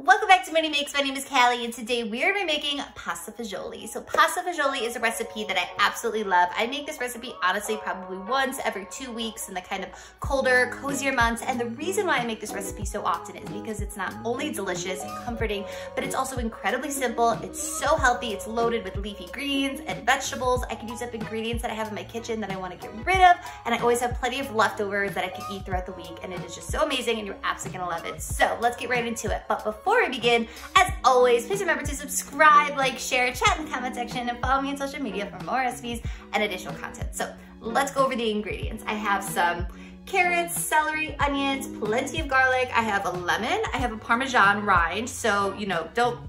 Welcome back to Money Makes. My name is Callie, and today we are making pasta fagioli. So pasta fagioli is a recipe that I absolutely love. I make this recipe honestly probably once every 2 weeks in the kind of colder, cozier months. And the reason why I make this recipe so often is because it's not only delicious and comforting, but it's also incredibly simple. It's so healthy. It's loaded with leafy greens and vegetables. I can use up ingredients that I have in my kitchen that I want to get rid of, and I always have plenty of leftovers that I can eat throughout the week, and it is just so amazing, and you're absolutely gonna love it. So let's get right into it. But before we begin, as always, please remember to subscribe, like, share, chat in the comment section, and follow me on social media for more recipes and additional content. So let's go over the ingredients. I have some carrots, celery, onions, plenty of garlic. I have a lemon. I have a Parmesan rind. So, you know, don't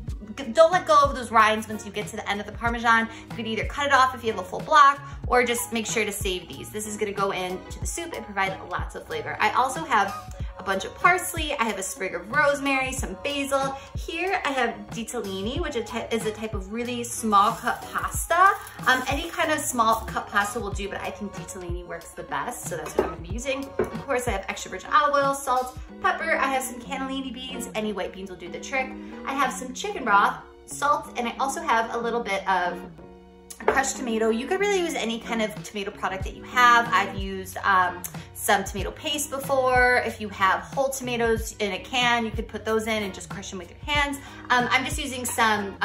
let go of those rinds once you get to the end of the Parmesan. You could either cut it off if you have a full block, or just make sure to save these. This is gonna go into the soup and provide lots of flavor. I also have a bunch of parsley. I have a sprig of rosemary, some basil. Here I have ditalini, which is a type of really small cut pasta. Any kind of small cut pasta will do, but I think ditalini works the best, so that's what I'm gonna be using. Of course, I have extra virgin olive oil, salt, pepper. I have some cannellini beans. Any white beans will do the trick. I have some chicken broth, salt, and I also have a little bit of crushed tomato. You could really use any kind of tomato product that you have. I've used some tomato paste before. If you have whole tomatoes in a can, you could put those in and just crush them with your hands. I'm just using some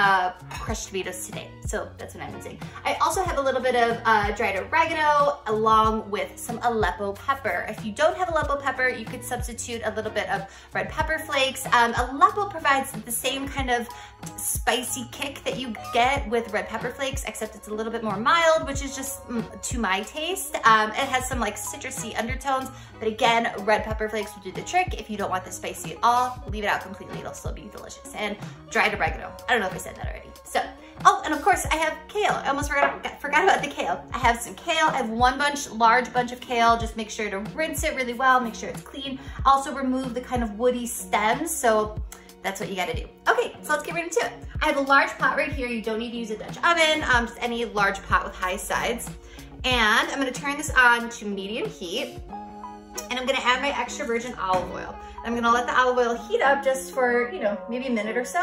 crushed tomatoes today, so that's what I'm using. I also have a little bit of dried oregano along with some Aleppo pepper. If you don't have Aleppo pepper, you could substitute a little bit of red pepper flakes. Aleppo provides the same kind of spicy kick that you get with red pepper flakes, except it's a little bit more mild, which is just to my taste. It has some like citrusy undertones, but again, red pepper flakes will do the trick. If you don't want the spicy at all, leave it out completely. It'll still be delicious. And dried oregano. I don't know if I said that already. So, oh, and of course I have kale. I almost forgot about the kale. I have some kale. I have one large bunch of kale. Just make sure to rinse it really well. Make sure it's clean. Also remove the kind of woody stems. So that's what you gotta do. Okay, so let's get right into it. I have a large pot right here. You don't need to use a Dutch oven, just any large pot with high sides. And I'm gonna turn this on to medium heat. And I'm gonna add my extra virgin olive oil. I'm gonna let the olive oil heat up just for, you know, maybe a minute or so.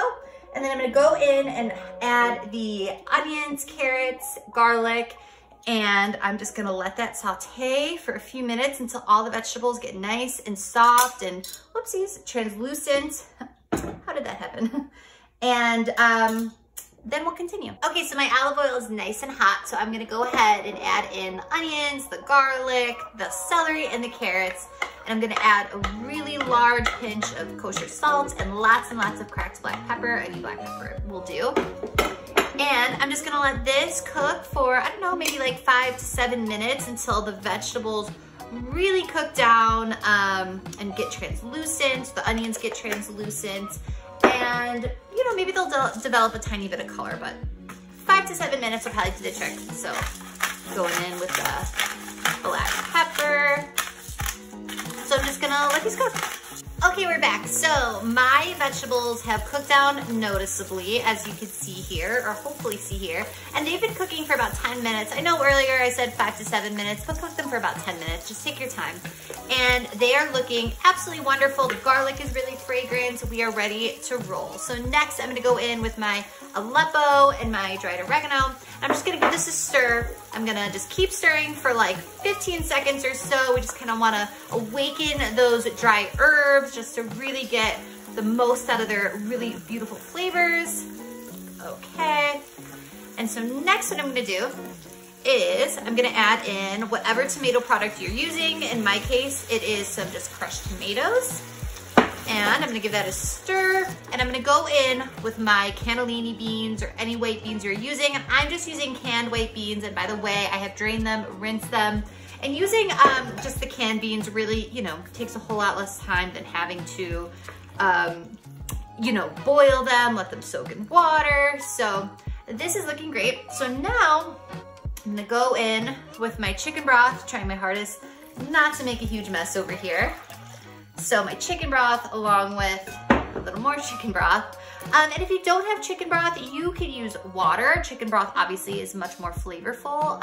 And then I'm gonna go in and add the onions, carrots, garlic, and I'm just gonna let that saute for a few minutes until all the vegetables get nice and soft and, whoopsies, translucent. How did that happen? And then we'll continue. Okay, so my olive oil is nice and hot, so I'm gonna go ahead and add in the onions, the garlic, the celery, and the carrots. And I'm gonna add a really large pinch of kosher salt and lots of cracked black pepper. Any black pepper will do. And I'm just gonna let this cook for, I don't know, maybe like 5 to 7 minutes until the vegetables really cook down and get translucent. The onions get translucent, and you know, maybe they'll develop a tiny bit of color, but 5 to 7 minutes will probably do the trick. So going in with the black pepper. So I'm just gonna let these cook. Okay, we're back. So my vegetables have cooked down noticeably, as you can see here, or hopefully see here, and they've been cooking for about 10 minutes. I know earlier I said 5 to 7 minutes, but cook them for about 10 minutes. Just take your time. And they are looking absolutely wonderful. The garlic is really fragrant. We are ready to roll. So next I'm gonna go in with my Aleppo and my dried oregano. I'm just gonna give this a stir. I'm gonna just keep stirring for like 15 seconds or so. We just kind of wanna awaken those dry herbs just to really get the most out of their really beautiful flavors. Okay. And so next what I'm gonna do is I'm gonna add in whatever tomato product you're using. In my case, it is some just crushed tomatoes. And I'm gonna give that a stir, and I'm gonna go in with my cannellini beans or any white beans you're using. And I'm just using canned white beans, and by the way, I have drained them, rinsed them. And using just the canned beans really, you know, takes a whole lot less time than having to, you know, boil them, let them soak in water. So this is looking great. So now I'm gonna go in with my chicken broth, trying my hardest not to make a huge mess over here. So my chicken broth along with a little more chicken broth. And if you don't have chicken broth, you could use water. Chicken broth obviously is much more flavorful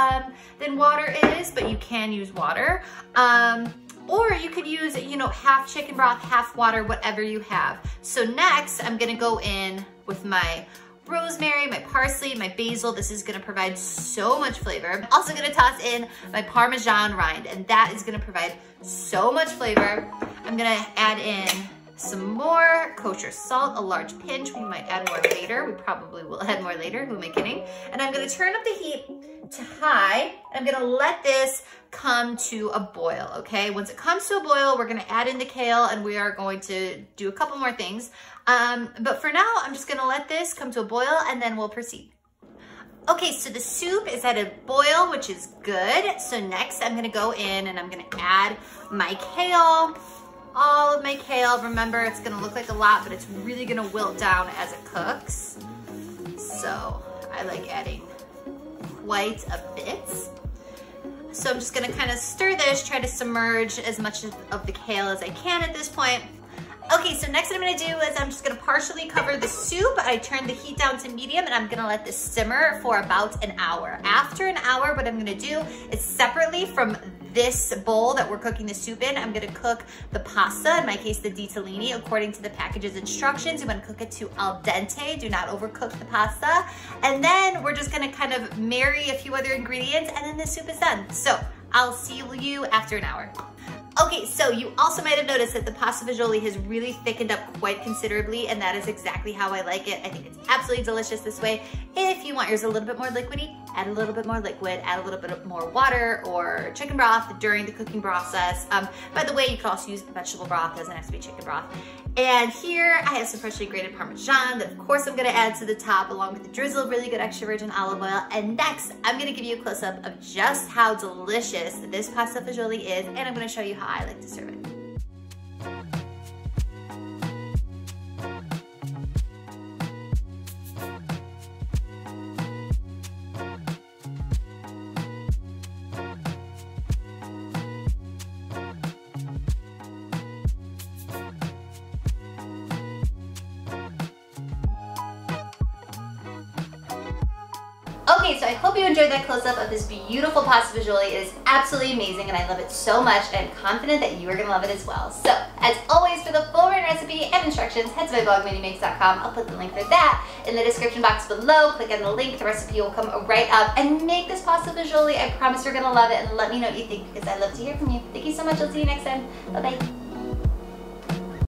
than water is, but you can use water. Or you could use, you know, half chicken broth, half water, whatever you have. So next, I'm gonna go in with my rosemary, my parsley, my basil. This is gonna provide so much flavor. I'm also gonna toss in my Parmesan rind, and that is gonna provide so much flavor. I'm gonna add in some more kosher salt, a large pinch. We might add more later. We probably will add more later, who am I kidding? And I'm gonna turn up the heat to high. I'm gonna let this come to a boil, okay? Once it comes to a boil, we're gonna add in the kale and we are going to do a couple more things. But for now, I'm just gonna let this come to a boil and then we'll proceed. Okay, so the soup is at a boil, which is good. So next I'm gonna go in and I'm gonna add my kale, all of my kale. Remember, it's gonna look like a lot, but it's really gonna wilt down as it cooks. So I like adding quite a bit. So I'm just gonna kind of stir this, try to submerge as much of the kale as I can at this point. Okay, so next what I'm gonna do is I'm just gonna partially cover the soup. I turn the heat down to medium and I'm gonna let this simmer for about an hour. After an hour, what I'm gonna do is separately from this bowl that we're cooking the soup in, I'm gonna cook the pasta, in my case the ditalini, according to the package's instructions. You wanna cook it to al dente, do not overcook the pasta. And then we're just gonna kind of marry a few other ingredients and then the soup is done. So I'll see you after an hour. Okay, so you also might have noticed that the pasta fagioli has really thickened up quite considerably, and that is exactly how I like it. I think it's absolutely delicious this way. If you want yours a little bit more liquidy, add a little bit more liquid, add a little bit more water or chicken broth during the cooking process. By the way, you could also use vegetable broth, doesn't have to be chicken broth. And here I have some freshly grated Parmesan that of course I'm gonna add to the top along with a drizzle of really good extra virgin olive oil. And next, I'm gonna give you a close-up of just how delicious this pasta fagioli is, and I'm gonna show you how I like to serve it. Okay, so I hope you enjoyed that close-up of this beautiful pasta fagioli. It is absolutely amazing and I love it so much, and I'm confident that you are gonna love it as well. So, as always, for the full written recipe and instructions, head to my blog, mindymakes.com. I'll put the link for that in the description box below. Click on the link, the recipe will come right up, and make this pasta fagioli. I promise you're gonna love it, and let me know what you think because I love to hear from you. Thank you so much, I'll see you next time. Bye-bye.